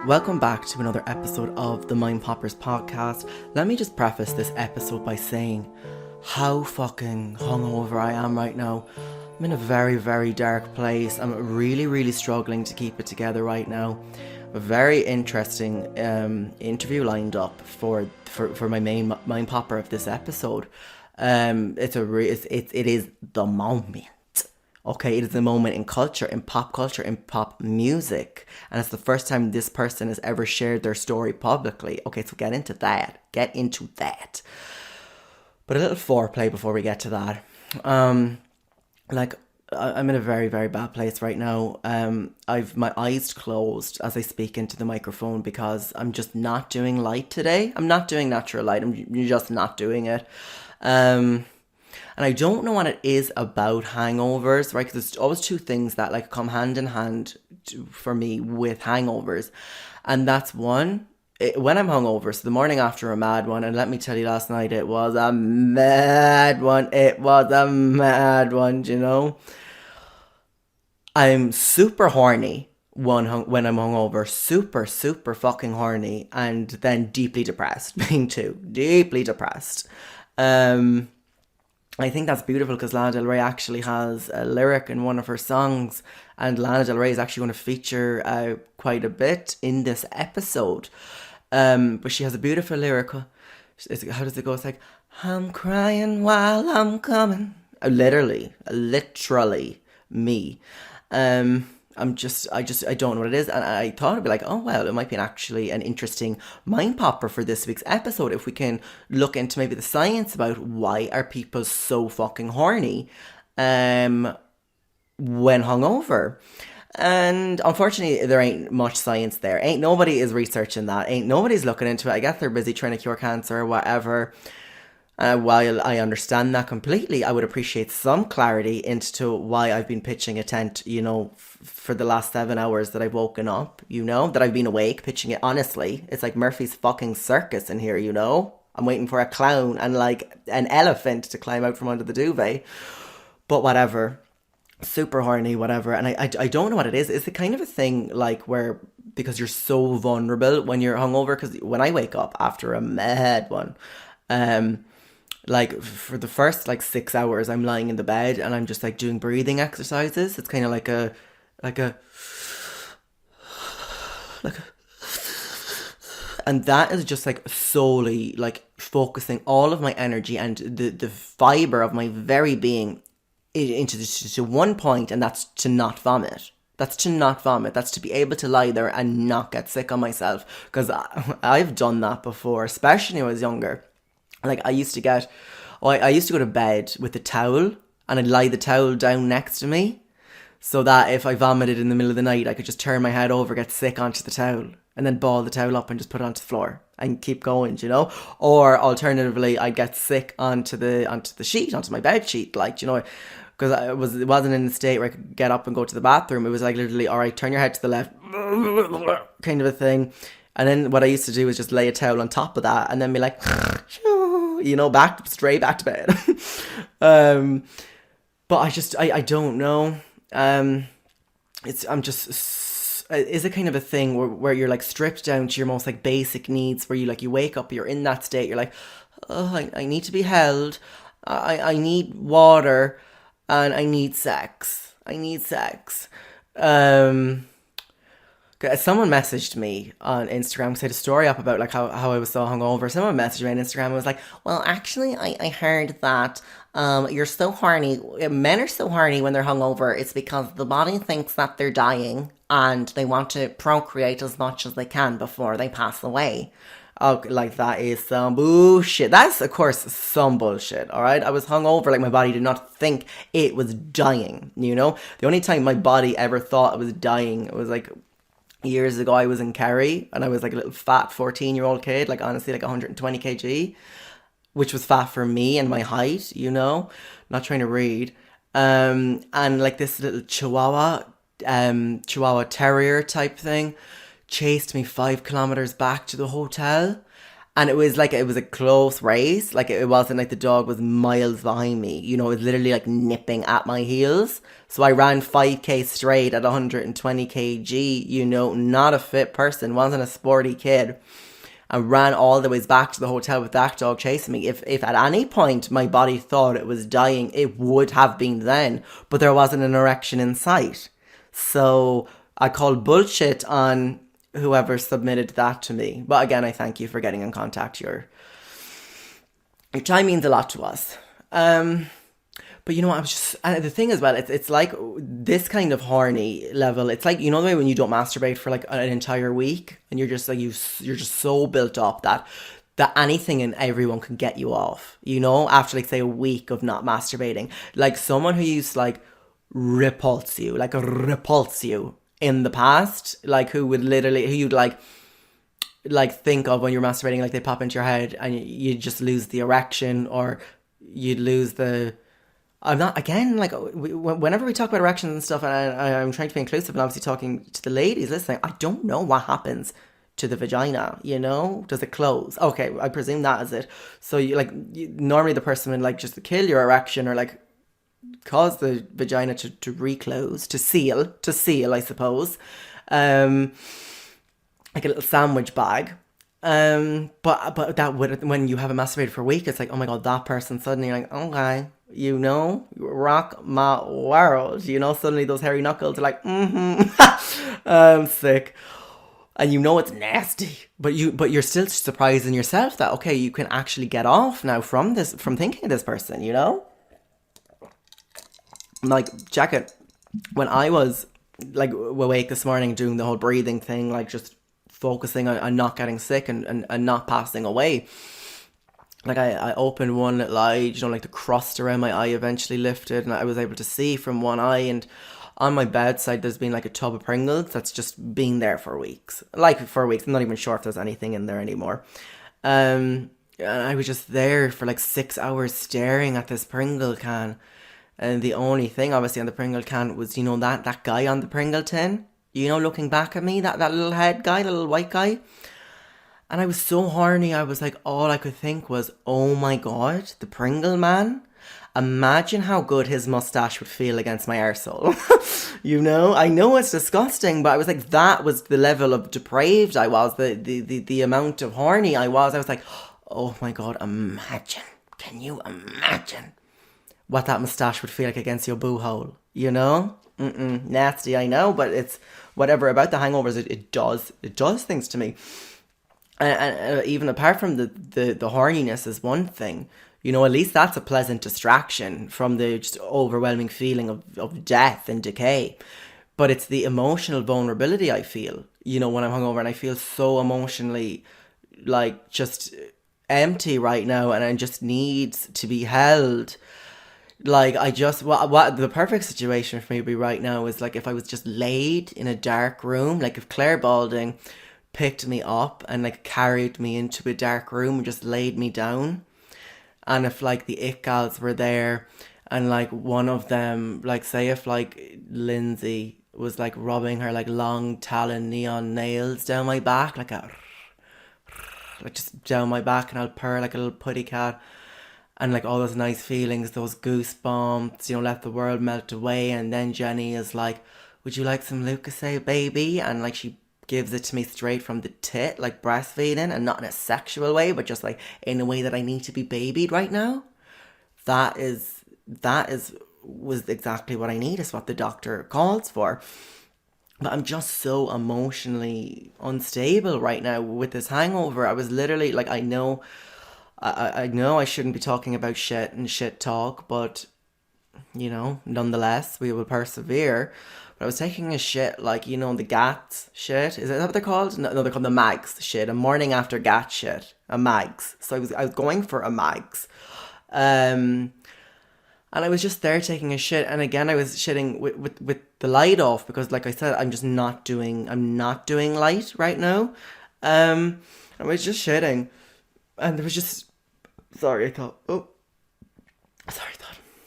Welcome back to another episode of the Mind Poppers podcast. Let me just preface this episode by saying how fucking hungover I am right now. I'm in a very, very dark place. I'm really struggling to keep it together right now. A very interesting interview lined up for my main Mind Popper of this episode. It is the moment. Okay, it is a moment in culture, in pop music. And it's the first time this person has ever shared their story publicly. Okay, so get into that. But a little foreplay before we get to that. I'm in a very, very bad place right now. I've my eyes closed as I speak into the microphone because I'm just not doing light today. I'm not doing natural light. I'm just not doing it. And I don't know what it is about hangovers, right? Because there's always two things that like come hand in hand for me with hangovers. And that's one, when I'm hungover, so the morning after a mad one, and let me tell you, last night it was a mad one. You know? I'm super horny when I'm hungover, super fucking horny, and then deeply depressed, being too deeply depressed. I think that's beautiful because Lana Del Rey actually has a lyric in one of her songs, and Lana Del Rey is actually going to feature quite a bit in this episode. But she has a beautiful lyric. How does it go? It's like, I'm crying while I'm coming. Literally me. I don't know what it is. And I thought it'd be like, oh, well, it might be actually an interesting mind popper for this week's episode if we can look into maybe the science about why are people so fucking horny when hungover. And unfortunately, there ain't much science there. Ain't nobody is researching that. Ain't nobody's looking into it. I guess they're busy trying to cure cancer or whatever. While I understand that completely, I would appreciate some clarity into why I've been pitching a tent, for the last 7 hours that I've woken up, that I've been awake, pitching it. Honestly, it's like Murphy's fucking circus in here, I'm waiting for a clown and like an elephant to climb out from under the duvet. But whatever. Super horny, whatever. And I don't know what it is. It's the kind of a thing like where, because you're so vulnerable when you're hungover, because when I wake up after a mad one, like for the first like 6 hours I'm lying in the bed and I'm just like doing breathing exercises. It's kind of like a and that is just like solely like focusing all of my energy and the fiber of my very being into one point, and that's to not vomit. That's to be able to lie there and not get sick on myself, because I've done that before, especially when I was younger. Like I used to go to bed with a towel, and I'd lie the towel down next to me so that if I vomited in the middle of the night, I could just turn my head over, get sick onto the towel, and then ball the towel up and just put it onto the floor and keep going, Or alternatively, I'd get sick onto the sheet, onto my bed sheet, because it wasn't in a state where I could get up and go to the bathroom. It was like literally, all right, turn your head to the left, kind of a thing. And then what I used to do was just lay a towel on top of that and then be like, straight back to bed. But I don't know. Is it kind of a thing where you're like stripped down to your most like basic needs, where you wake up, you're in that state, you're like, oh, I need to be held. I need water and I need sex. Someone messaged me on Instagram because I had a story up about like how I was so hungover. Someone messaged me on Instagram and was like, well, actually, I heard that you're so horny. Men are so horny when they're hungover. It's because the body thinks that they're dying and they want to procreate as much as they can before they pass away. Oh, like that is some bullshit. That's, of course, some bullshit, alright? I was hungover, like my body did not think it was dying, The only time my body ever thought it was dying, it was like years ago. I was in Kerry and I was like a little fat 14-year-old kid, like honestly like 120 kg, which was fat for me and my height, not trying to read. And like this little Chihuahua terrier type thing chased me 5 kilometers back to the hotel, And it was like, it was a close race. Like, it wasn't like the dog was miles behind me. You know, it was literally like nipping at my heels. So I ran 5k straight at 120 kg, you know, not a fit person, wasn't a sporty kid. I ran all the ways back to the hotel with that dog chasing me. If at any point my body thought it was dying, it would have been then. But there wasn't an erection in sight. So I called bullshit on whoever submitted that to me. But again, I thank you for getting in contact. Your time means a lot to us. But you know what, I was just, and the thing as well, it's like this kind of horny level. It's like, you know the way when you don't masturbate for like an entire week, and you're just like, you're just so built up that anything and everyone can get you off, you know, after like say a week of not masturbating. Like someone who used to like repulse you in the past, like who you'd like think of when you're masturbating, like they pop into your head and you just lose the erection, or you'd lose the, I'm not, again, like, whenever we talk about erections and stuff, and I'm trying to be inclusive and obviously talking to the ladies listening, I don't know what happens to the vagina, you know? Does it close? Okay, I presume that is it. So, normally the person would, like, just kill your erection, or, like, cause the vagina to reclose, to seal, I suppose. Like a little sandwich bag. But that would, when you haven't masturbated for a week, it's like, oh my God, that person, suddenly you're like, okay, you know, you rock my world, you know, suddenly those hairy knuckles are like, I'm sick. And you know it's nasty, but you're still surprising yourself that, okay, you can actually get off now from thinking of this person, you know? Like, check it. When I was, like, awake this morning doing the whole breathing thing, like, just focusing on not getting sick and not passing away, like, I opened one little eye, you know, like the crust around my eye eventually lifted, and I was able to see from one eye. And on my bedside there's been like a tub of Pringles that's just been there for weeks. I'm not even sure if there's anything in there anymore. And I was just there for like 6 hours staring at this Pringle can. And the only thing obviously on the Pringle can was, you know, that guy on the Pringle tin, you know, looking back at me, that little head guy, the little white guy. And I was so horny, I was like, all I could think was, oh my God, the Pringle man. Imagine how good his mustache would feel against my arsehole. You know, I know it's disgusting, but I was like, that was the level of depraved I was, the amount of horny I was. I was like, oh my God, imagine. Can you imagine what that mustache would feel like against your boo hole? You know? Nasty, I know, but it's whatever about the hangovers, it does things to me. And even apart from the horniness is one thing, you know, at least that's a pleasant distraction from the just overwhelming feeling of death and decay. But it's the emotional vulnerability I feel, you know, when I'm hungover, and I feel so emotionally like just empty right now, and I just need to be held. Like, I just, what the perfect situation for me would be right now is like if I was just laid in a dark room, like if Claire Balding picked me up and like carried me into a dark room and just laid me down. And if like the it gals were there, and like one of them, like say if like Lindsay was like rubbing her like long talon neon nails down my back, like just down my back, and I'll purr like a little putty cat, and like all those nice feelings, those goosebumps, you know, let the world melt away. And then Jenny is like, would you like some Lucozade, baby? And like she gives it to me straight from the tit, like breastfeeding, and not in a sexual way, but just like in a way that I need to be babied right now. That was exactly what I need. Is what the doctor calls for. But I'm just so emotionally unstable right now with this hangover. I was literally like, I know I shouldn't be talking about shit and shit talk, but you know, nonetheless, we will persevere. But I was taking a shit, like, you know, the GATS shit. Is that what they're called? No, they're called the MAGS shit. A morning after GAT shit. A MAGS. So I was going for a MAGS. And I was just there taking a shit. And again, I was shitting with the light off, because like I said, I'm not doing light right now. I was just shitting. And there was just, sorry, I thought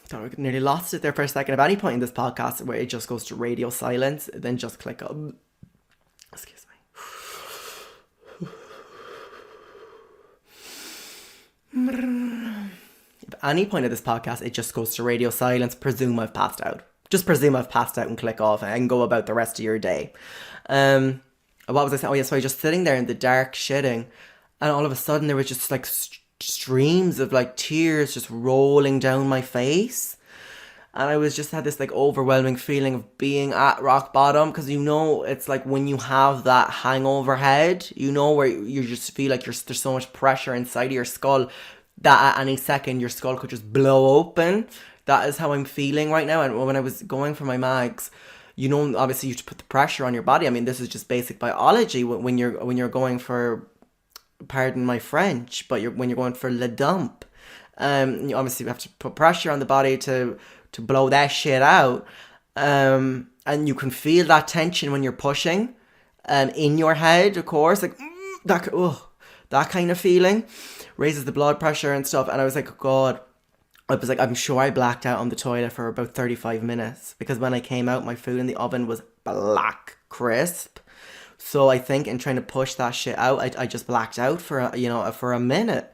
I nearly lost it there for a second. At any point in this podcast where it just goes to radio silence, then just click up. Excuse me. At any point of this podcast, it just goes to radio silence. Presume I've passed out. Just presume I've passed out and click off and go about the rest of your day. What was I saying? Oh, yeah, so I was just sitting there in the dark shitting, and all of a sudden there was just like streams of like tears just rolling down my face. And I was just had this like overwhelming feeling of being at rock bottom, because you know it's like when you have that hangover head, you know, where you just feel like there's so much pressure inside of your skull that at any second your skull could just blow open. That is how I'm feeling right now. And when I was going for my mags, you know, obviously you have to put the pressure on your body. I mean, this is just basic biology when you're going for, pardon my French, but when you're going for le dump. You obviously have to put pressure on the body to blow that shit out. And you can feel that tension when you're pushing in your head, of course, like that kind of feeling raises the blood pressure and stuff. And I was like, oh God, I was like, I'm sure I blacked out on the toilet for about 35 minutes, because when I came out, my food in the oven was black crisp. So I think in trying to push that shit out, I just blacked out for a minute.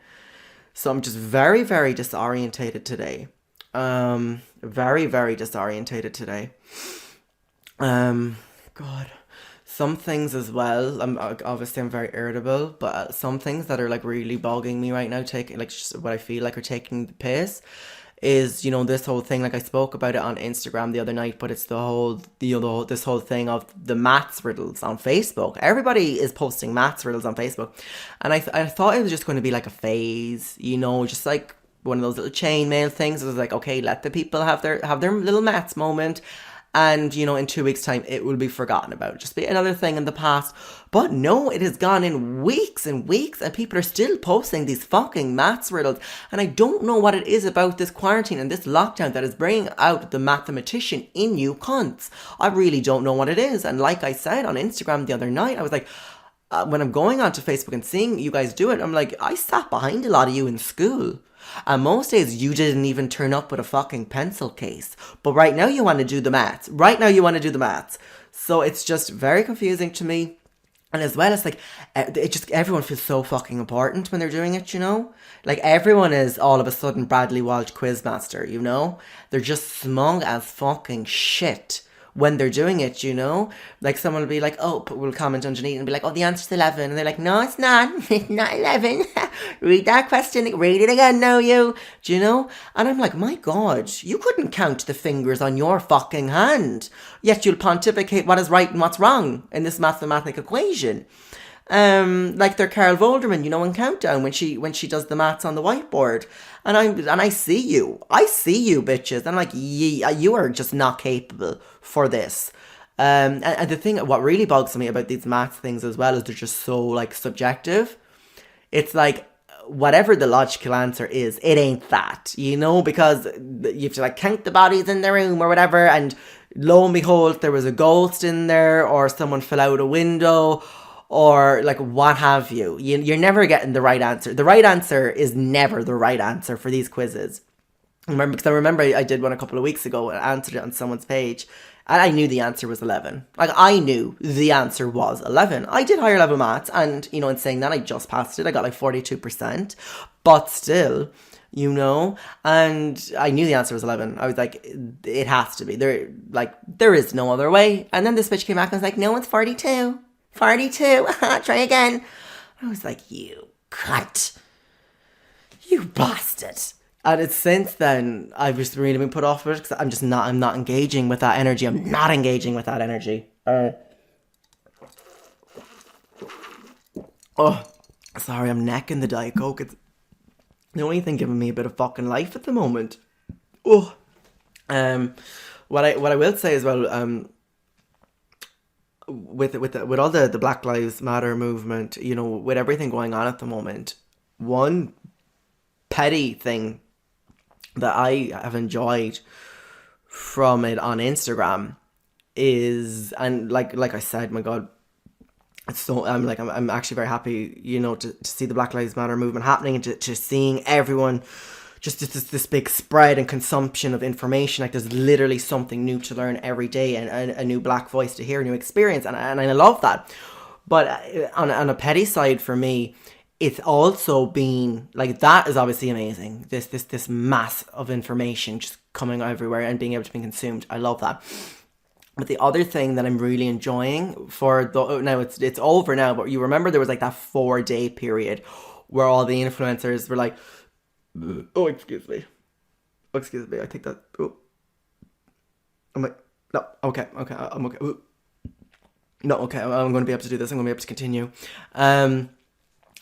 So I'm just very, very disorientated today. Very, very disorientated today. God. Some things as well, I'm very irritable, but some things that are like really bogging me right now, taking like just what I feel like are taking the piss, is, you know, this whole thing, like I spoke about it on Instagram the other night, but it's the whole, you know, this whole thing of the maths riddles on Facebook. Everybody is posting maths riddles on Facebook, and I thought it was just going to be like a phase, you know, just like one of those little chainmail things. It was like, okay, let the people have their little maths moment, and, you know, in 2 weeks' time, it will be forgotten about. Just be another thing in the past. But no, it has gone in weeks and weeks, and people are still posting these fucking maths riddles. And I don't know what it is about this quarantine and this lockdown that is bringing out the mathematician in you cunts. I really don't know what it is. And like I said on Instagram the other night, I was like, when I'm going onto Facebook and seeing you guys do it, I'm like, I sat behind a lot of you in school. And most days you didn't even turn up with a fucking pencil case. But right now you want to do the maths. So it's just very confusing to me. And as well, it's like, everyone feels so fucking important when they're doing it, you know? Like, everyone is all of a sudden Bradley Walsh Quizmaster, you know? They're just smug as fucking shit when they're doing it, you know? Like, someone will be like, will comment underneath and be like, oh, the answer's 11. And they're like, no, it's not. It's not 11. Read that question. Read it again now, you. Do you know? And I'm like, my God, you couldn't count the fingers on your fucking hand. Yet you'll pontificate what is right and what's wrong in this mathematical equation. Like they're Carol Volderman, you know, in Countdown, when she does the maths on the whiteboard. And I see you, bitches. And I'm like, you are just not capable for this. And the thing, what really bugs me about these maths things as well, is they're just so like subjective. It's like, whatever the logical answer is, it ain't that, you know, because you have to like count the bodies in the room or whatever, and lo and behold, there was a ghost in there, or someone fell out a window, or like what have you. You're never getting the right answer. The right answer is never the right answer for these quizzes. I remember I did one a couple of weeks ago and answered it on someone's page, and I knew the answer was 11. Like, I knew the answer was 11. I did higher level maths, and, you know, in saying that, I just passed it. I got like 42%. But still, you know, and I knew the answer was 11. I was like, it has to be. There is no other way. And then this bitch came back and was like, no, it's 42. 42. Try again. I was like, you cunt. You bastard. And it's since then, I've just really been put off with it, because I'm not engaging with that energy. I'm not engaging with that energy. Sorry, I'm necking the Diet Coke. It's the only thing giving me a bit of fucking life at the moment. What I will say as well, with all the Black Lives Matter movement, you know, with everything going on at the moment, one petty thing that I have enjoyed from it on Instagram is, and like I said, my God, it's so, I'm actually very happy, you know, to see the Black Lives Matter movement happening, and to seeing everyone just this big spread and consumption of information. Like, there's literally something new to learn every day, and a new black voice to hear, a new experience, and I love that. But on a petty side for me, it's also been like, that is obviously amazing. This mass of information just coming everywhere and being able to be consumed. I love that. But the other thing that I'm really enjoying now it's over now, but you remember there was like that 4-day period where all the influencers were like, oh, excuse me, I think that, oh, I'm like, no, okay, I'm okay, ooh. No, okay, I'm going to be able to do this, I'm going to be able to continue.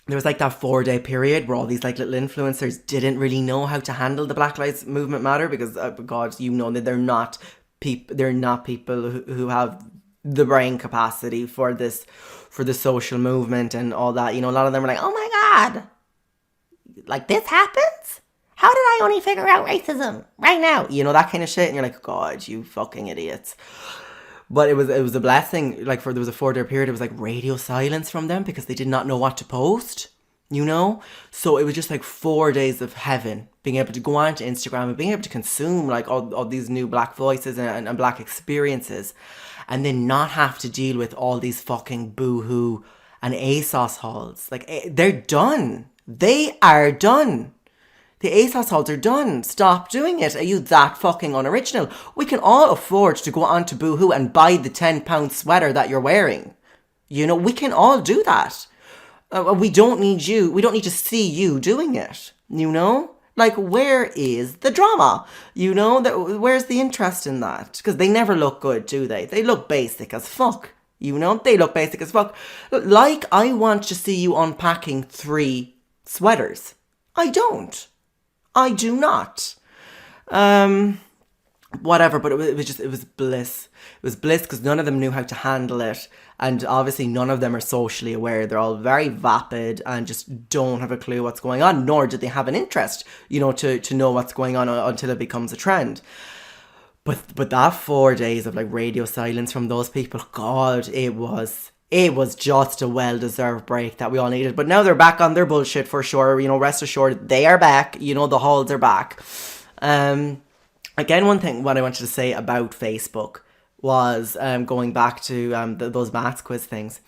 There was like that 4-day period where all these like little influencers didn't really know how to handle the Black Lives Movement matter, because God, you know that they're not people who have the brain capacity for the social movement and all that. You know, a lot of them are like, oh my God, like this happens? How did I only figure out racism right now? You know, that kind of shit. And you're like, God, you fucking idiots. But it was a blessing. Like, there was a 4-day period, it was like radio silence from them because they did not know what to post, you know? So it was just like 4 days of heaven, being able to go onto Instagram and being able to consume like all these new black voices and black experiences, and then not have to deal with all these fucking boohoo and ASOS hauls. Like, they're done. They are done. The ASOS hauls are done. Stop doing it. Are you that fucking unoriginal? We can all afford to go on to Boohoo and buy the £10 sweater that you're wearing. You know, we can all do that. We don't need you. We don't need to see you doing it. You know? Like, where is the drama? You know, where's the interest in that? Because they never look good, do they? They look basic as fuck. You know, they look basic as fuck. Like, I want to see you unpacking 3 sweaters. I don't. I do not. Whatever, but it was bliss. It was bliss because none of them knew how to handle it. And obviously none of them are socially aware. They're all very vapid and just don't have a clue what's going on, nor did they have an interest, you know, to know what's going on until it becomes a trend. But that 4 days of like radio silence from those people, God, it was just a well-deserved break that we all needed. But now they're back on their bullshit for sure. You know, rest assured, they are back. You know, the halls are back. Again, what I wanted to say about Facebook was going back to those maths quiz things.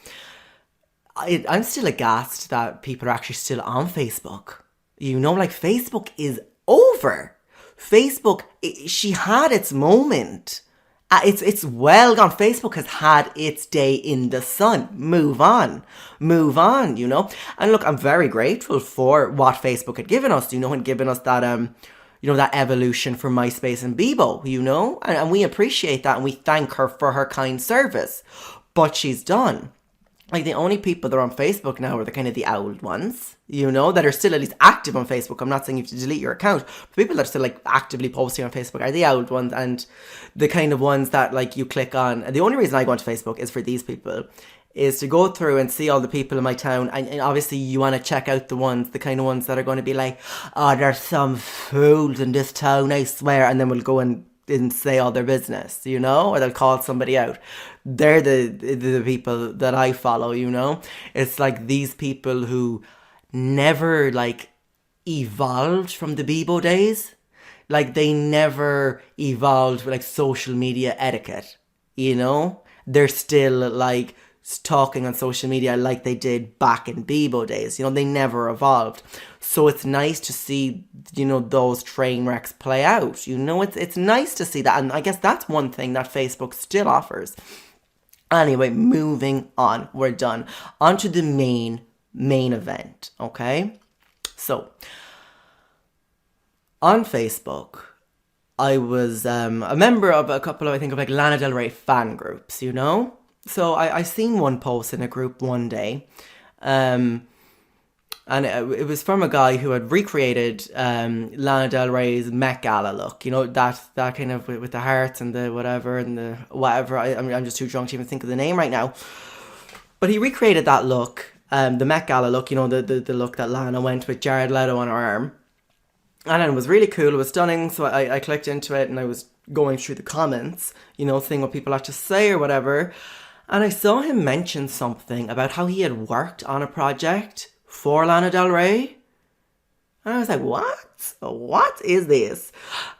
I'm still aghast that people are actually still on Facebook. You know, like, Facebook is over. Facebook, she had its moment. It's well gone. Facebook has had its day in the sun. Move on, you know. And look, I'm very grateful for what Facebook had given us, you know, and given us that, you know, that evolution from MySpace and Bebo, you know. And we appreciate that and we thank her for her kind service. But she's done. Like, the only people that are on Facebook now are the kind of the old ones, you know, that are still at least active on Facebook. I'm not saying you have to delete your account. But people that are still like actively posting on Facebook are the old ones, and the kind of ones that like you click on. And the only reason I go onto Facebook is for these people, is to go through and see all the people in my town. And obviously you want to check out the kind of ones that are going to be like, oh, there's some fools in this town, I swear. And then we'll go and say all their business, you know, or they'll call somebody out. They're the people that I follow, you know. It's like these people who never like evolved from the Bebo days. Like, they never evolved with like social media etiquette, you know. They're still like talking on social media like they did back in Bebo days, you know. They never evolved. So it's nice to see, you know, those train wrecks play out, you know. It's nice to see that, and I guess that's one thing that Facebook still offers. Anyway, moving on, we're done. On to the main event, okay? So, on Facebook, I was a member of a couple of, I think, of like Lana Del Rey fan groups, you know? So I seen one post in a group one day, and it was from a guy who had recreated Lana Del Rey's Met Gala look, you know, that kind of with the hearts and the whatever and the whatever. I'm just too drunk to even think of the name right now. But he recreated that look, the Met Gala look, you know, the look that Lana went with Jared Leto on her arm. And it was really cool, it was stunning, so I clicked into it and I was going through the comments, you know, seeing what people had to say or whatever. And I saw him mention something about how he had worked on a project for Lana Del Rey. And I was like, what? What is this?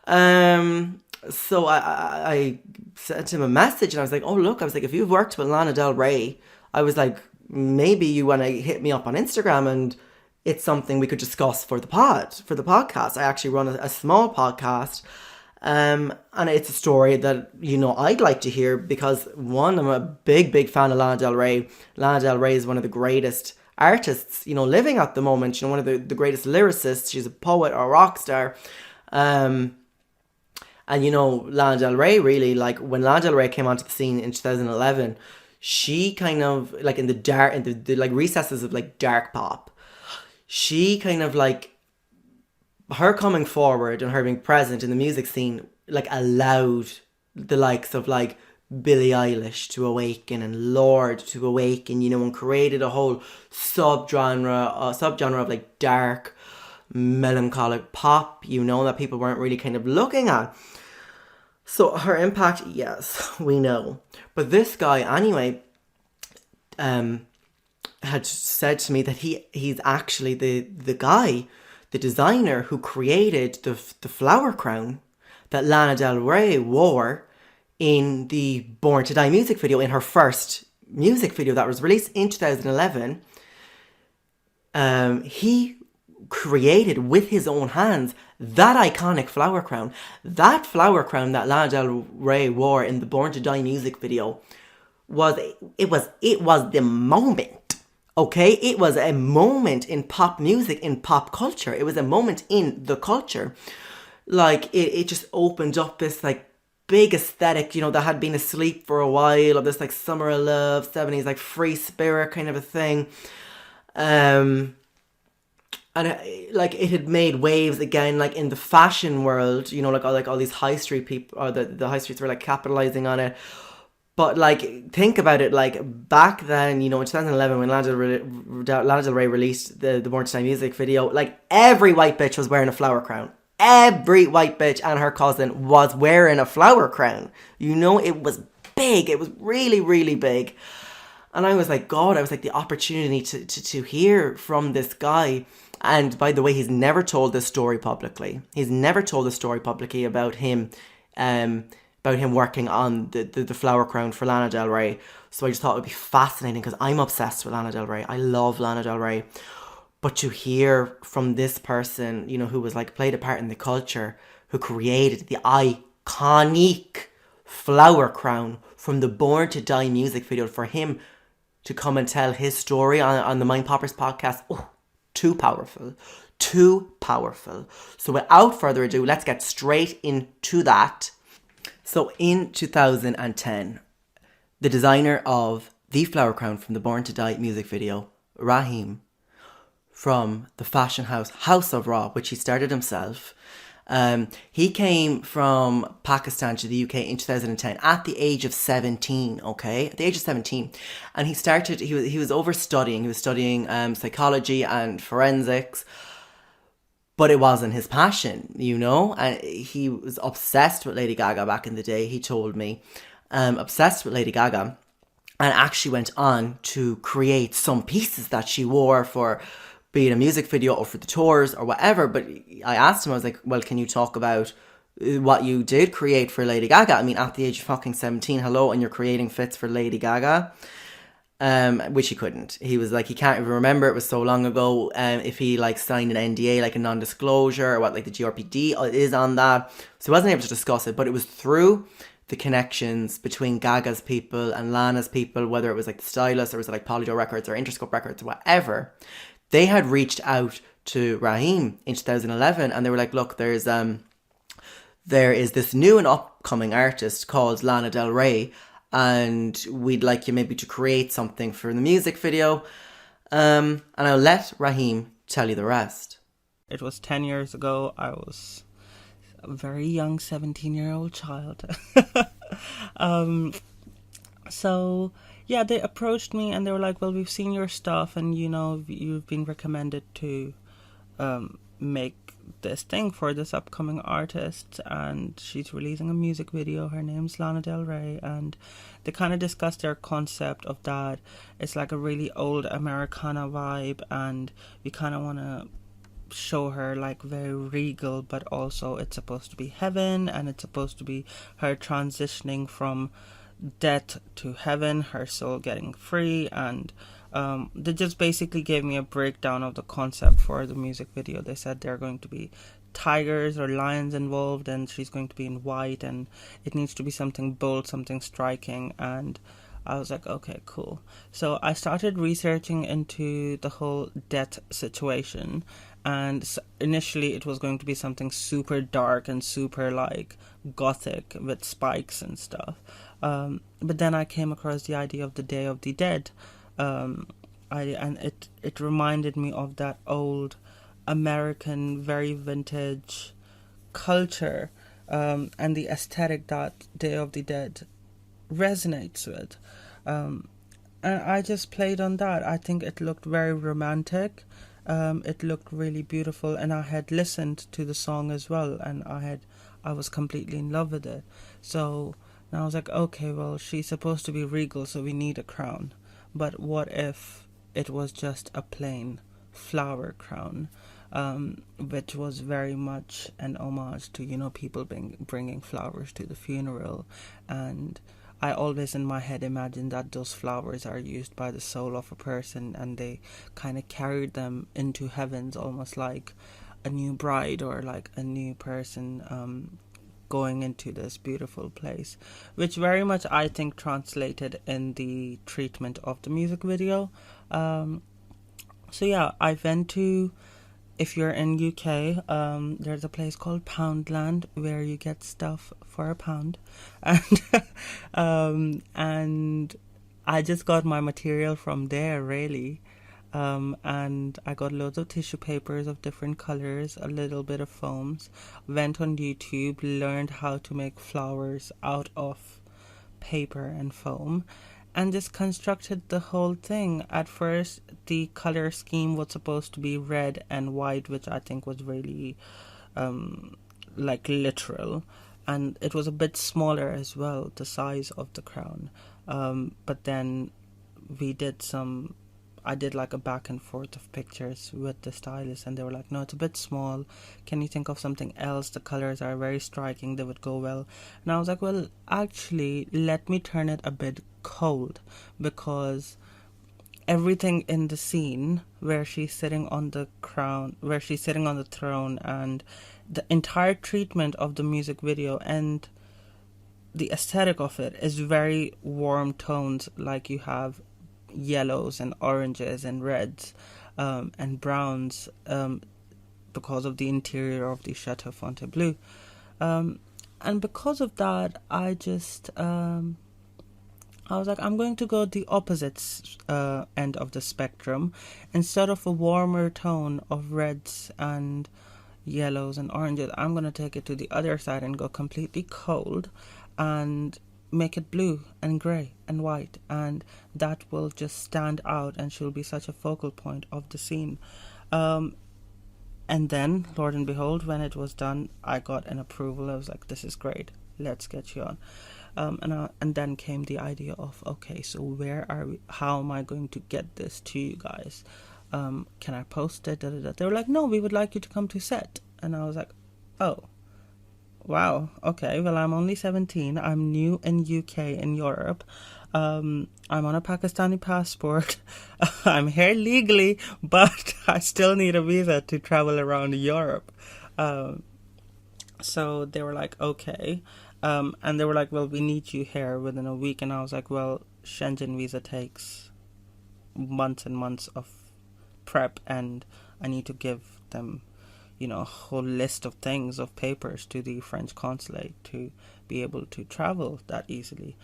So I sent him a message and I was like, oh, look, I was like, if you've worked with Lana Del Rey, I was like, maybe you want to hit me up on Instagram and it's something we could discuss for the podcast. I actually run a small podcast, and it's a story that, you know, I'd like to hear because, one, I'm a big fan of Lana Del Rey. Lana Del Rey is one of the greatest artists, you know, living at the moment. You know, one of the greatest lyricists. She's a poet or a rock star. And, you know, Lana Del Rey, really, like, when Lana Del Rey came onto the scene in 2011, she kind of, like, in the like, recesses of, like, dark pop, she kind of, like, her coming forward and her being present in the music scene, like, allowed the likes of, like, Billie Eilish to awaken and Lorde to awaken, you know, and created a whole subgenre of, like, dark, melancholic pop, you know, that people weren't really kind of looking at. So her impact, yes, we know. But this guy, anyway, had said to me that he's actually the guy, the designer who created the flower crown that Lana Del Rey wore in the Born to Die music video, in her first music video that was released in 2011. He created with his own hands that iconic flower crown. That flower crown that Lana Del Rey wore in the Born to Die music video was the moment. Okay, it was a moment in pop music, in pop culture. It was a moment in the culture. Like, it just opened up this, like, big aesthetic, you know, that had been asleep for a while, of this, like, summer of love, 70s, like, free spirit kind of a thing. And it had made waves again, like, in the fashion world, you know, like all these high street people, or the high streets were, like, capitalizing on it. But, like, think about it, like, back then, you know, in 2011, when Lana Del Rey released the Born to Die music video, like, every white bitch was wearing a flower crown. Every white bitch and her cousin was wearing a flower crown. You know, it was big. It was really, really big. And I was like, God, I was like, the opportunity to hear from this guy. And by the way, he's never told this story publicly. He's never told the story publicly about him working on the flower crown for Lana Del Rey. So I just thought it would be fascinating, because I'm obsessed with Lana Del Rey. I love Lana Del Rey. But to hear from this person, you know, who was, like, played a part in the culture, who created the iconic flower crown from the Born to Die music video, for him to come and tell his story on the Mind Poppers podcast, oh, too powerful. Too powerful. So without further ado, let's get straight into that. So in 2010, the designer of the flower crown from the Born to Die music video, Raheem, from the fashion House of Raw, which he started himself, he came from Pakistan to the UK in 2010 at the age of 17, okay? At the age of 17. And he was studying psychology and forensics, but it wasn't his passion, you know? And he was obsessed with Lady Gaga back in the day, he told me. Obsessed with Lady Gaga. And actually went on to create some pieces that she wore for, be it a music video or for the tours or whatever. But I asked him, I was like, well, can you talk about what you did create for Lady Gaga? I mean, at the age of fucking 17, hello, and you're creating fits for Lady Gaga? Which he couldn't. He was like, he can't even remember, it was so long ago, if he, like, signed an NDA, like a non-disclosure, or what, like, the GRPD is on that. So he wasn't able to discuss it, but it was through the connections between Gaga's people and Lana's people, whether it was, like, the stylist, or was it, like, Polydor Records or Interscope Records or whatever. They had reached out to Raheem in 2011, and they were like, look, there is this new and upcoming artist called Lana Del Rey, and we'd like you maybe to create something for the music video. And I'll let Raheem tell you the rest. It was 10 years ago. I was a very young 17-year-old child. So, yeah, they approached me and they were like, well, we've seen your stuff and, you know, you've been recommended to make this thing for this upcoming artist, and she's releasing a music video. Her name's Lana Del Rey, and they kind of discussed their concept of that. It's like a really old Americana vibe, and we kind of want to show her like very regal, but also it's supposed to be heaven, and it's supposed to be her transitioning from death to heaven, her soul getting free, and They just basically gave me a breakdown of the concept for the music video. They said there are going to be tigers or lions involved, and she's going to be in white, and it needs to be something bold, something striking. And I was like, okay, cool. So I started researching into the whole death situation, and initially it was going to be something super dark and super like gothic with spikes and stuff. But then I came across the idea of the Day of the Dead. It reminded me of that old American, very vintage culture, and the aesthetic that Day of the Dead resonates with. And I just played on that. I think it looked very romantic. It looked really beautiful, and I had listened to the song as well, and I was completely in love with it. So and I was like, okay, well, she's supposed to be regal, so we need a crown. But what if it was just a plain flower crown, which was very much an homage to, people bringing flowers to the funeral. And I always in my head imagined that those flowers are used by the soul of a person, and they kind of carried them into heavens, almost like a new bride or like a new person going into this beautiful place, which very much I think translated in the treatment of the music video. So yeah, I went to, if you're in UK, there's a place called Poundland where you get stuff for £1, and I just got my material from there, really. And I got loads of tissue papers of different colors, a little bit of foams, went on YouTube, learned how to make flowers out of paper and foam, and just constructed the whole thing. At first, the color scheme was supposed to be red and white, which I think was really like literal, and it was a bit smaller as well, the size of the crown. But then I did like a back and forth of pictures with the stylist, and they were like, no, it's a bit small. Can you think of something else? The colors are very striking. They would go well. And I was like, well, actually, let me turn it a bit cold, because everything in the scene where she's sitting on the throne, and the entire treatment of the music video and the aesthetic of it is very warm tones, like you have yellows and oranges and reds and browns, because of the interior of the Chateau Fontainebleau. And because of that, I was like, I'm going to go the opposite end of the spectrum. Instead of a warmer tone of reds and yellows and oranges, I'm going to take it to the other side and go completely cold and make it blue and grey and white, and that will just stand out, and she'll be such a focal point of the scene. And then, Lord and behold, when it was done, I got an approval. I was like, this is great, let's get you on. And then came the idea of, okay, so where are we? How am I going to get this to you guys? Can I post it? They were like, no, we would like you to come to set. And I was like, oh, wow, okay, well, I'm only 17. I'm new in UK, in Europe. I'm on a Pakistani passport. I'm here legally, but I still need a visa to travel around Europe. So they were like, okay. And they were like, well, we need you here within a week. And I was like, well, Schengen visa takes months and months of prep, and I need to give them a whole list of things, of papers, to the French consulate to be able to travel that easily.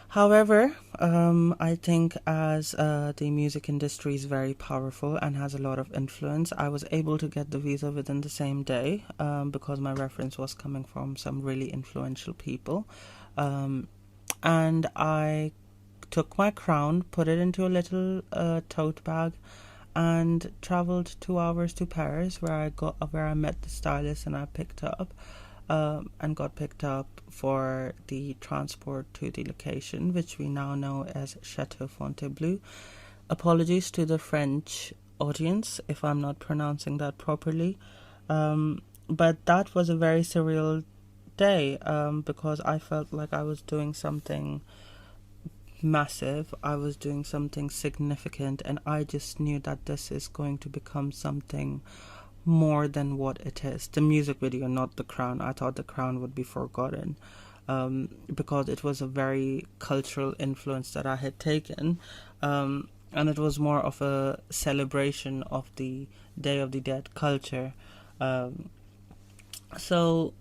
However, I think as the music industry is very powerful and has a lot of influence, I was able to get the visa within the same day, because my reference was coming from some really influential people. And I took my crown, put it into a little tote bag, and traveled 2 hours to Paris, where I met the stylist, and I picked up and got picked up for the transport to the location, which we now know as Chateau Fontainebleau. Apologies to the French audience if I'm not pronouncing that properly, but that was a very surreal day, because I felt like I was doing something massive. I was doing something significant, and I just knew that this is going to become something more than what it is. The music video, not the crown. I thought the crown would be forgotten, because it was a very cultural influence that I had taken, and it was more of a celebration of the Day of the Dead culture. So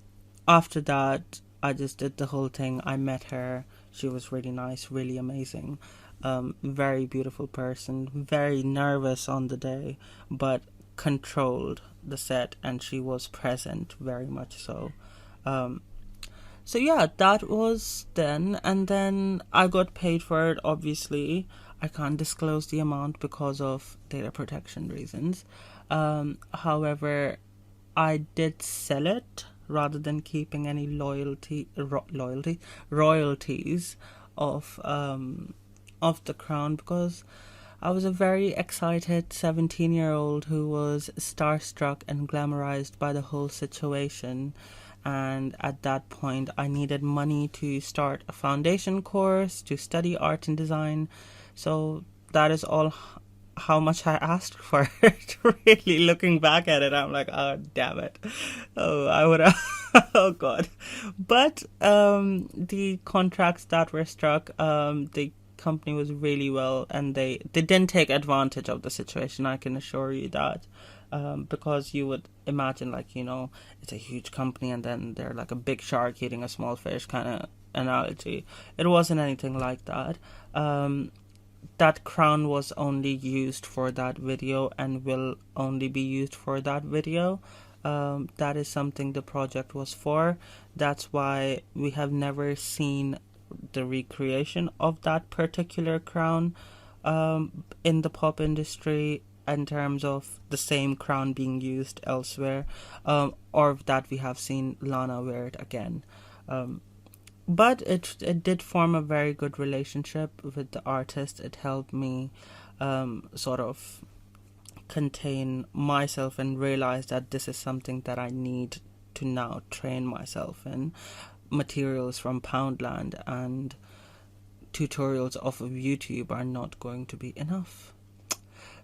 after that, I just did the whole thing. I met her. She was really nice, really amazing. Very beautiful person. Very nervous on the day, but controlled the set, and she was present, very much so. So yeah, that was then, and then I got paid for it. Obviously, I can't disclose the amount because of data protection reasons. However, I did sell it rather than keeping any royalties of the crown, because I was a very excited 17-year-old who was starstruck and glamorized by the whole situation. And at that point, I needed money to start a foundation course to study art and design. So that is all how much I asked for it. Really, looking back at it, I'm like, oh, damn it. Oh, I would have, oh, God. But the contracts that were struck, the company was really well, and they didn't take advantage of the situation, I can assure you that. Because you would imagine, like, you know, it's a huge company and then they're like a big shark eating a small fish kind of analogy. It wasn't anything like that. That crown was only used for that video and will only be used for that video. That is something the project was for. That's why we have never seen the recreation of that particular crown in the pop industry, in terms of the same crown being used elsewhere, or that we have seen Lana wear it again. But it did form a very good relationship with the artist. It helped me sort of contain myself and realize that this is something that I need to now train myself in. Materials from Poundland and tutorials off of YouTube are not going to be enough.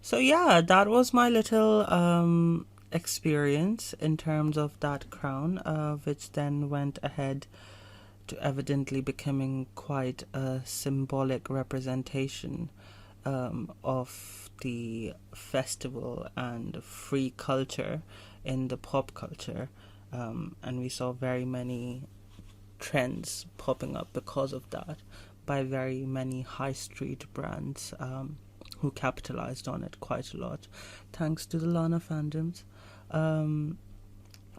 So yeah, that was my little experience in terms of that crown, which then went ahead to evidently becoming quite a symbolic representation of the festival and free culture in the pop culture. And we saw very many trends popping up because of that by very many high street brands who capitalized on it quite a lot, thanks to the Lana fandoms.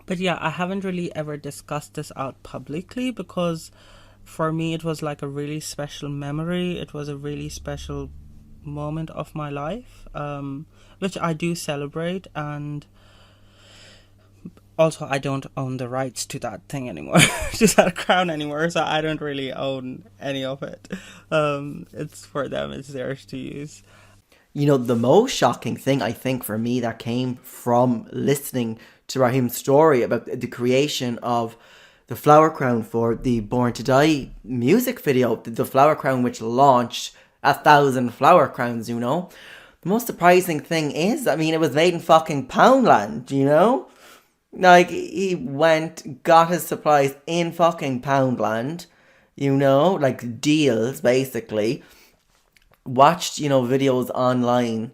But yeah, I haven't really ever discussed this out publicly because for me it was like a really special memory. It was a really special moment of my life, which I do celebrate, and also I don't own the rights to that thing anymore, to that crown anymore, so I don't really own any of it. It's for them, it's theirs to use. You know, the most shocking thing, I think, for me that came from listening to Raheem's story about the creation of the flower crown for the Born to Die music video, the flower crown which launched 1,000 flower crowns, you know. The most surprising thing is, I mean, it was made in fucking Poundland, you know. Like, he went, got his supplies in fucking Poundland, you know, like deals, basically. Watched, you know, videos online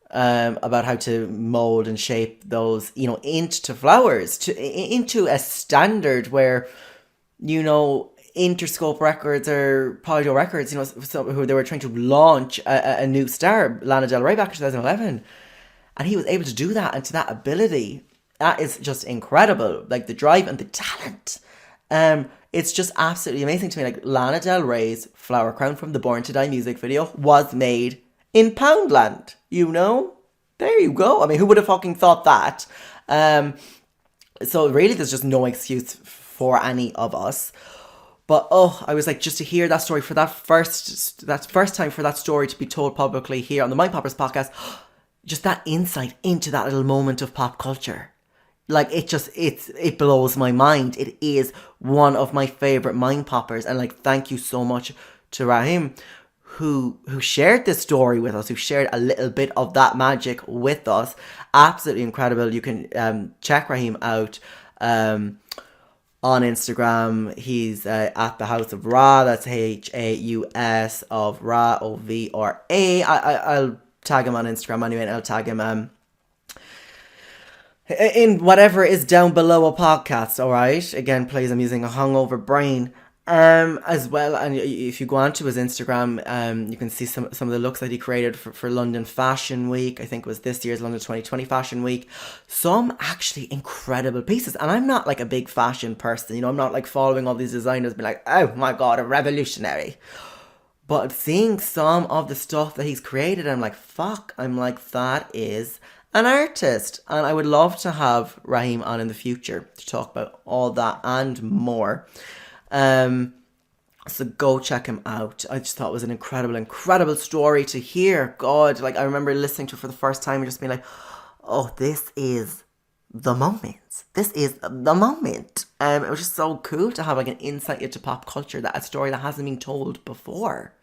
about how to mold and shape those, you know, into flowers, into a standard where, you know, Interscope Records or Polydor Records, you know, who they were trying to launch a new star, Lana Del Rey, back in 2011. And he was able to do that, and to that ability, that is just incredible. Like, the drive and the talent. It's just absolutely amazing to me. Like, Lana Del Rey's flower crown from the Born to Die music video was made in Poundland, you know? There you go. I mean, who would have fucking thought that? So really, there's just no excuse for any of us. But, oh, I was like, just to hear that story, for that first time for that story to be told publicly here on the Mind Poppers podcast, just that insight into that little moment of pop culture. Like, it blows my mind. It is one of my favourite Mind Poppers. And, like, thank you so much to Raheem, who shared this story with us, who shared a little bit of that magic with us. Absolutely incredible. You can check Raheem out on Instagram. He's at the House of Ra. That's Haus of Ra, OVRA. I'll tag him on Instagram anyway, and I'll tag him in whatever is down below a podcast. All right. Again, please, I'm using a hungover brain. As well, and if you go onto his Instagram, you can see some of the looks that he created for London Fashion Week. I think it was this year's London 2020 Fashion Week. Some actually incredible pieces, and I'm not like a big fashion person, you know, I'm not like following all these designers being like, oh my god, a revolutionary. But seeing some of the stuff that he's created, I'm like, fuck, I'm like, that is an artist. And I would love to have Raheem on in the future to talk about all that and more. So go check him out. I just thought it was an incredible story to hear. God, like I remember listening to it for the first time and just being like, oh, this is the moment. This is the moment. It was just so cool to have like an insight into pop culture, that a story that hasn't been told before.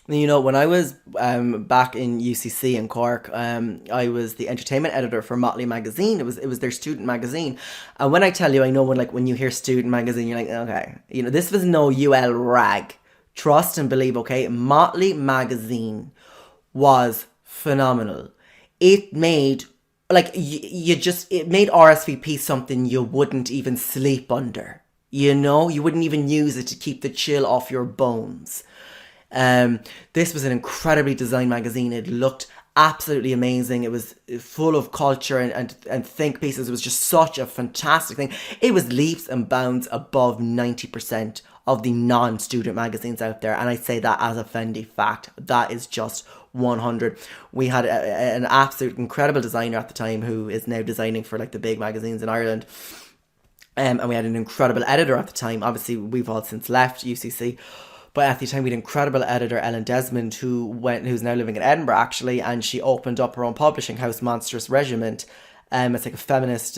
You know, when I was back in UCC in Cork, I was the entertainment editor for Motley magazine. It was their student magazine, and when I tell you, I know when you hear student magazine, you're like, okay, you know, this was no UL rag. Trust and believe, okay. Motley magazine was phenomenal. It made it made RSVP something you wouldn't even sleep under. You know, you wouldn't even use it to keep the chill off your bones. This was an incredibly designed magazine. It looked absolutely amazing. It was full of culture and think pieces. It was just such a fantastic thing. It was leaps and bounds above 90% of the non-student magazines out there. And I say that as a Fendi fact. That is just 100. We had an absolute incredible designer at the time who is now designing for like the big magazines in Ireland. And we had an incredible editor at the time. Obviously, we've all since left UCC. But at the time, we had an incredible editor, Ellen Desmond, who's now living in Edinburgh, actually, and she opened up her own publishing house, Monstrous Regiment. It's like a feminist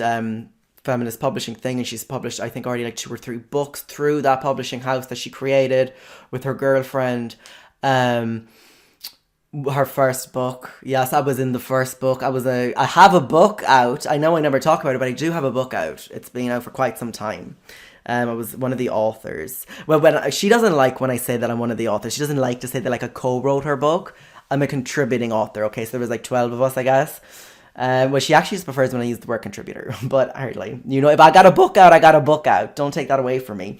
publishing thing, and she's published, I think, already like 2 or 3 books through that publishing house that she created with her girlfriend. Her first book, yes, I was in the first book. I have a book out. I know I never talk about it, but I do have a book out. It's been out for quite some time. I was one of the authors. Well, she doesn't like when I say that I'm one of the authors. She doesn't like to say that like I co-wrote her book. I'm a contributing author. Okay, so there was like 12 of us, I guess. Well, she actually just prefers when I use the word contributor. But hardly, you know, if I got a book out, I got a book out. Don't take that away from me.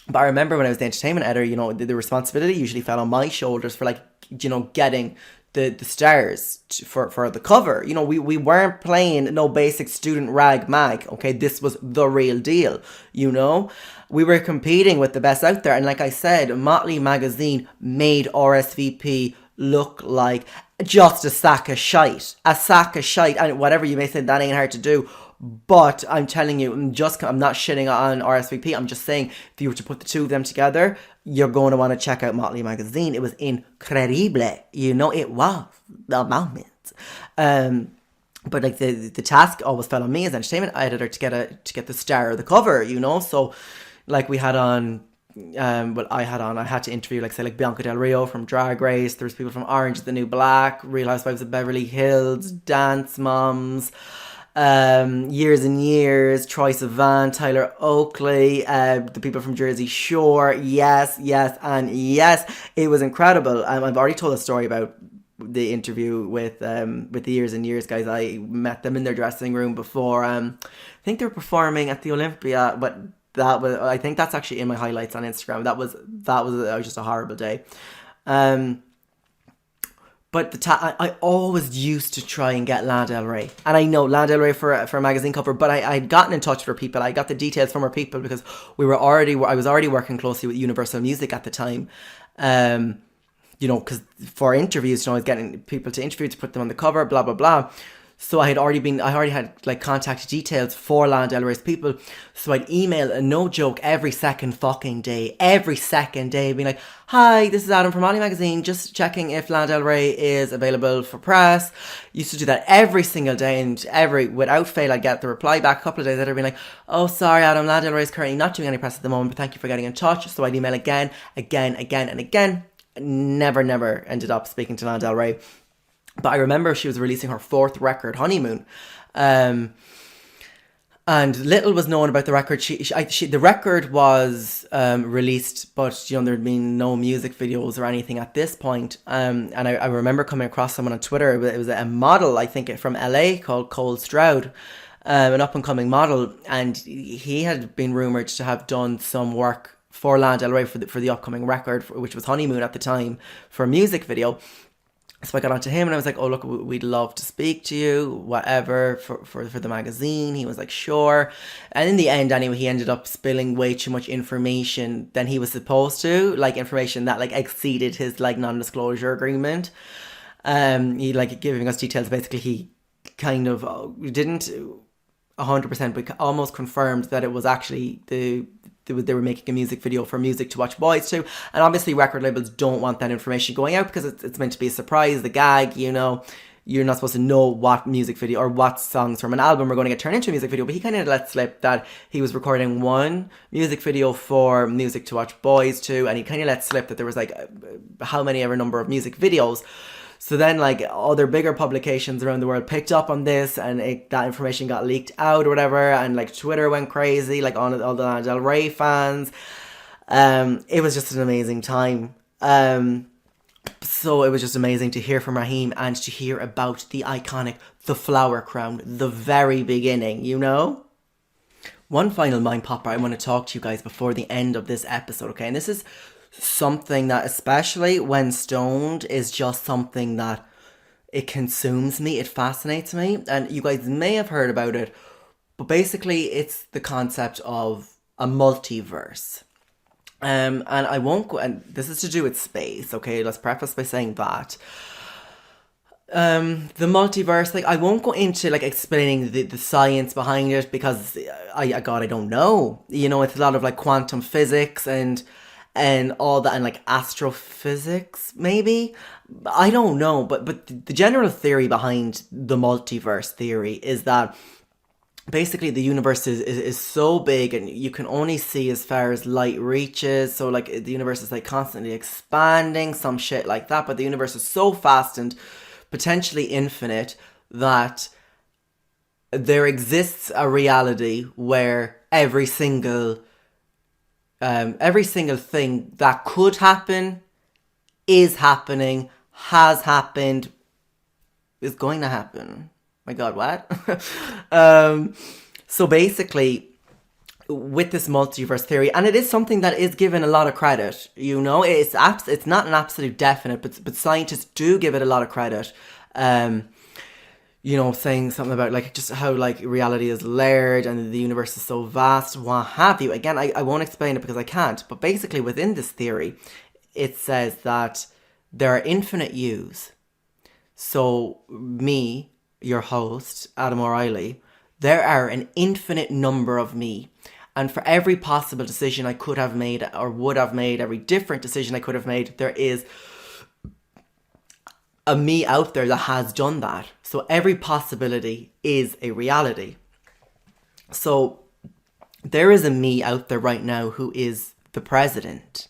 But I remember when I was the entertainment editor, you know, the responsibility usually fell on my shoulders for like, you know, getting the stars for the cover. You know, we weren't playing no basic student rag mag, okay? This was the real deal, you know? We were competing with the best out there. And like I said, Motley magazine made RSVP look like just a sack of shite. A sack of shite. And whatever you may say, that ain't hard to do. But I'm telling you, I'm not shitting on RSVP. I'm just saying, if you were to put the two of them together, you're going to want to check out Motley magazine. It was incredible. You know, it was the moment. But like the task always fell on me as entertainment editor to get the star of the cover, you know. So like we had on, I had to interview like Bianca Del Rio from Drag Race. There was people from Orange is the New Black, Real Housewives of Beverly Hills, Dance Moms. Years and Years, Troye Sivan, Tyler Oakley, the people from Jersey Shore, yes, and yes, it was incredible. I've already told a story about the interview with the Years and Years guys. I met them in their dressing room before. I think they were performing at the Olympia, but I think that's actually in my highlights on Instagram. That was just a horrible day. But I always used to try and get Lana Del Rey. And I know Lana Del Rey for a magazine cover, but I'd gotten in touch with her people. I got the details from her people because I was already working closely with Universal Music at the time. You know, because for interviews, you know, I was getting people to interview to put them on the cover, blah, blah, blah. So I already had like contact details for Lana Del Rey's people. So I'd email, no joke, every second day, being like, hi, this is Adam from Molly Magazine, just checking if Lana Del Rey is available for press. Used to do that every single day, and without fail, I'd get the reply back a couple of days later being like, oh, sorry, Adam, Lana Del Rey is currently not doing any press at the moment, but thank you for getting in touch. So I'd email again, and again. never ended up speaking to Lana Del Rey. But I remember she was releasing her 4th record, Honeymoon. And little was known about the record. The record was released, but there'd been no music videos or anything at this point. And I remember coming across someone on Twitter. It was a model, I think, from LA called Cole Stroud, an up and coming model, and he had been rumored to have done some work for Lana Del Rey for the upcoming record, which was Honeymoon at the time, for a music video. So I got onto him and I was like, oh, look, we'd love to speak to you, whatever, for the magazine. He was like, sure. And in the end, anyway, he ended up spilling way too much information than he was supposed to, like information that like exceeded his like non-disclosure agreement. He like giving us details. Basically, he kind of didn't 100%, but almost confirmed that it was actually they were making a music video for Music to Watch Boys to, and obviously record labels don't want that information going out because it's meant to be a surprise, the gag, you're not supposed to know what music video or what songs from an album are going to get turned into a music video. But he kind of let slip that he was recording one music video for Music to Watch Boys to, and he kind of let slip that there was like how many ever number of music videos. So then, like, other bigger publications around the world picked up on this, and that information got leaked out or whatever, and, like, Twitter went crazy, like, all the Lana Del Rey fans. It was just an amazing time. So it was just amazing to hear from Raheem and to hear about the iconic The Flower Crown, the very beginning, One final mind popper I want to talk to you guys before the end of this episode, okay? And this is something that, especially when stoned, is just something that it consumes me, it fascinates me, and you guys may have heard about it, but basically it's the concept of a multiverse. And I won't go, and this is to do with space, okay? Let's preface by saying that. The multiverse, like, I won't go into, like, explaining the science behind it because, I don't know. It's a lot of, like, quantum physics and all that, and like astrophysics, maybe. I don't know, but the general theory behind the multiverse theory is that basically the universe is so big and you can only see as far as light reaches. So like the universe is like constantly expanding, some shit like that. But the universe is so vast and potentially infinite that there exists a reality where every single thing that could happen, is happening, has happened, is going to happen. My God, what? So basically, with this multiverse theory, and it is something that is given a lot of credit, it's not an absolute definite, but scientists do give it a lot of credit. Saying something about like just how like reality is layered and the universe is so vast, what have you. Again, I won't explain it because I can't, but basically within this theory, it says that there are infinite yous. So me, your host, Adam O Reilly, there are an infinite number of me. And for every possible decision I could have made or would have made, every different decision I could have made, there is a me out there that has done that. So every possibility is a reality. So there is a me out there right now who is the president.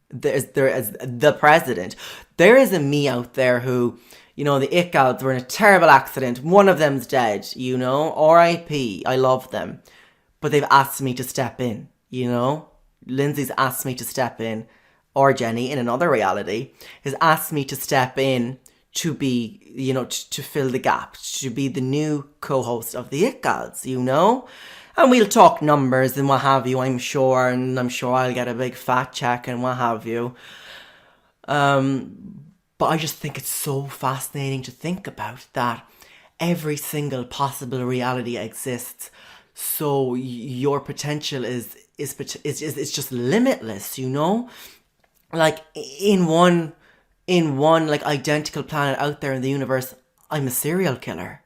There is the president. There is a me out there who, the Ickals were in a terrible accident. One of them's dead, R.I.P. I love them. But they've asked me to step in, Lindsay's asked me to step in. Or Jenny, in another reality, has asked me to step in to be, to fill the gap, to be the new co-host of the It Gals, And we'll talk numbers and what have you, I'm sure, and I'm sure I'll get a big fat check and what have you. But I just think it's so fascinating to think about that every single possible reality exists. So your potential is just limitless, Like in one like identical planet out there in the universe, I'm a serial killer.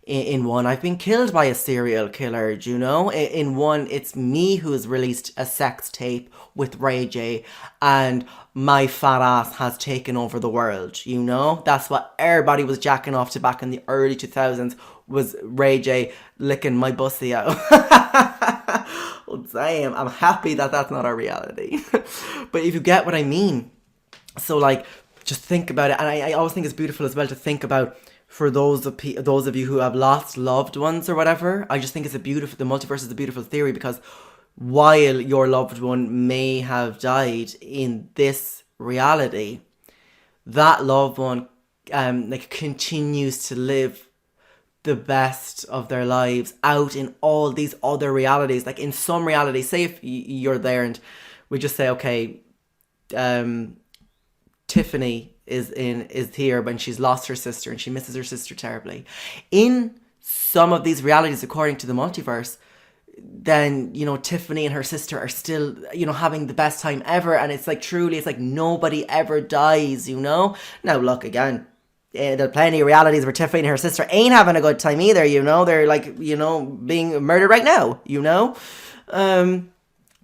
In one, I've been killed by a serial killer, In one, it's me who has released a sex tape with Ray J, and my fat ass has taken over the world, That's what everybody was jacking off to back in the early 2000s, was Ray J licking my bussy out. Well, damn, I'm happy that that's not our reality. But if you get what I mean, So like, just think about it. And I always think it's beautiful as well to think about, for those of you who have lost loved ones or whatever. I just think the multiverse is a beautiful theory, because while your loved one may have died in this reality, that loved one like continues to live the best of their lives out in all these other realities. Like in some realities, say if you're there and we just say, okay, Tiffany is here, but she's lost her sister and she misses her sister terribly. In some of these realities, according to the multiverse, then, you know, Tiffany and her sister are still, you know, having the best time ever. And it's like, truly, it's like nobody ever dies, you know? Now, look, again, there are plenty of realities where Tiffany and her sister ain't having a good time either, you know? They're like, you know, being murdered right now, you know?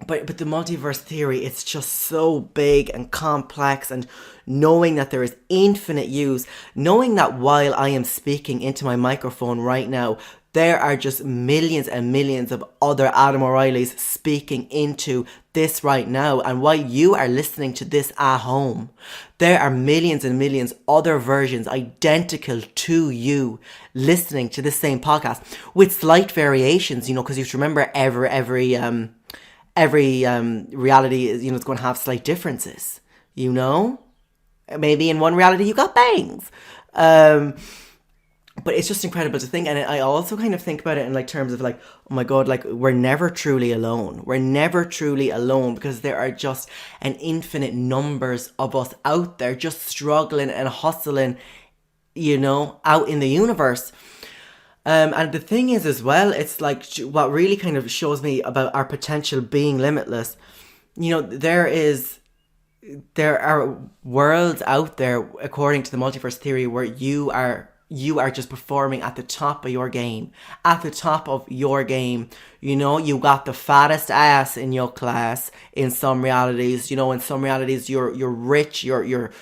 But the multiverse theory, it's just so big and complex, and knowing that there is infinite use, knowing that while I am speaking into my microphone right now, there are just millions and millions of other Adam O'Reillys speaking into this right now. And while you are listening to this at home, there are millions and millions other versions identical to you listening to this same podcast with slight variations, you know, because you have to remember every reality is, you know, it's going to have slight differences, you know? Maybe in one reality you got bangs. But it's just incredible to think. And I also kind of think about it in like terms of like, oh my God, like we're never truly alone. We're never truly alone, because there are just an infinite numbers of us out there just struggling and hustling, you know, out in the universe. And the thing is as well, it's like what really kind of shows me about our potential being limitless. You know, there are worlds out there, according to the multiverse theory, where you are just performing at the top of your game. At the top of your game. You know, you got the fattest ass in your class in some realities. You know, in some realities you're rich, you're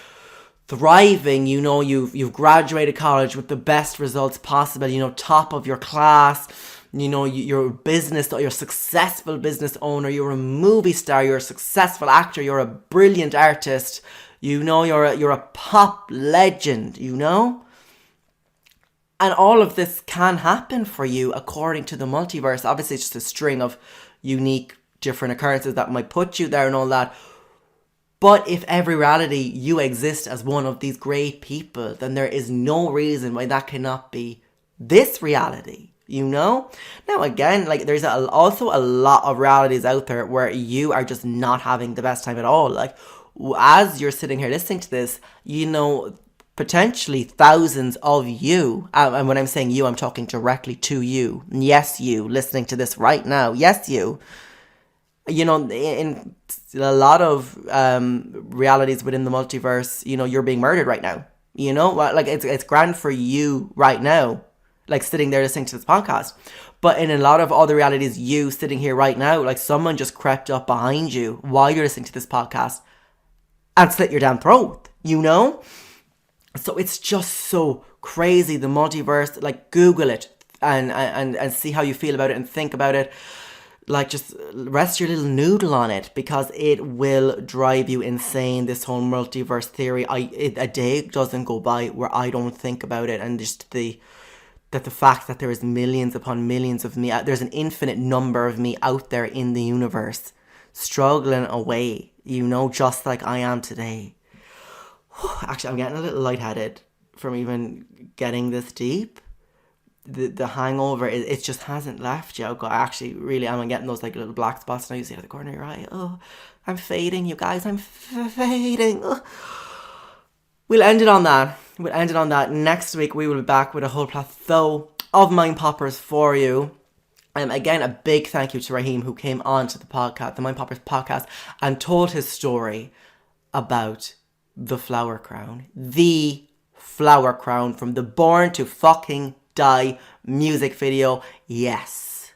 thriving, you know, you've graduated college with the best results possible, you know, top of your class, you know, you're a successful business owner, you're a movie star, you're a successful actor, you're a brilliant artist, you know, you're a pop legend, you know? And all of this can happen for you according to the multiverse. Obviously, it's just a string of unique, different occurrences that might put you there and all that. But if every reality you exist as one of these great people, then there is no reason why that cannot be this reality, you know? Now again, like there's also a lot of realities out there where you are just not having the best time at all. Like as you're sitting here listening to this, you know, potentially thousands of you, and when I'm saying you, I'm talking directly to you. Yes, you listening to this right now. Yes, you. You know, in a lot of realities within the multiverse, you know, you're being murdered right now. You know, like it's grand for you right now, like sitting there listening to this podcast. But in a lot of other realities, you sitting here right now, like someone just crept up behind you while you're listening to this podcast and slit your damn throat. You know, so it's just so crazy, the multiverse. Like Google it and see how you feel about it and think about it. Like, just rest your little noodle on it, because it will drive you insane, this whole multiverse theory. A day doesn't go by where I don't think about it, and just the fact that there is millions upon millions of me, there's an infinite number of me out there in the universe, struggling away, you know, just like I am today. Actually, I'm getting a little lightheaded from even getting this deep. The hangover, it just hasn't left you. I actually really am getting those like little black spots, and I see it at the corner of your eye. Oh, I'm fading, you guys. I'm fading. Oh. We'll end it on that. Next week we will be back with a whole plateau of mind poppers for you. Again, a big thank you to Raheem, who came on to the podcast, the Mind Poppers podcast, and told his story about the flower crown. The flower crown from the Born to Fucking Die music video. Yes.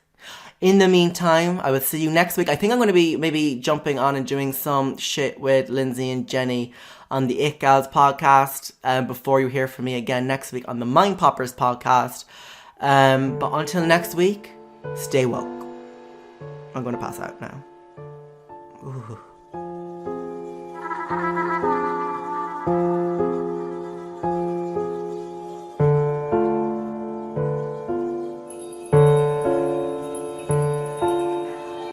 In the meantime, I will see you next week. I think I'm going to be maybe jumping on and doing some shit with Lindsay and Jenny on the It Gals podcast before you hear from me again next week on the Mind Poppers podcast. But until next week, stay woke. I'm going to pass out now. Ooh.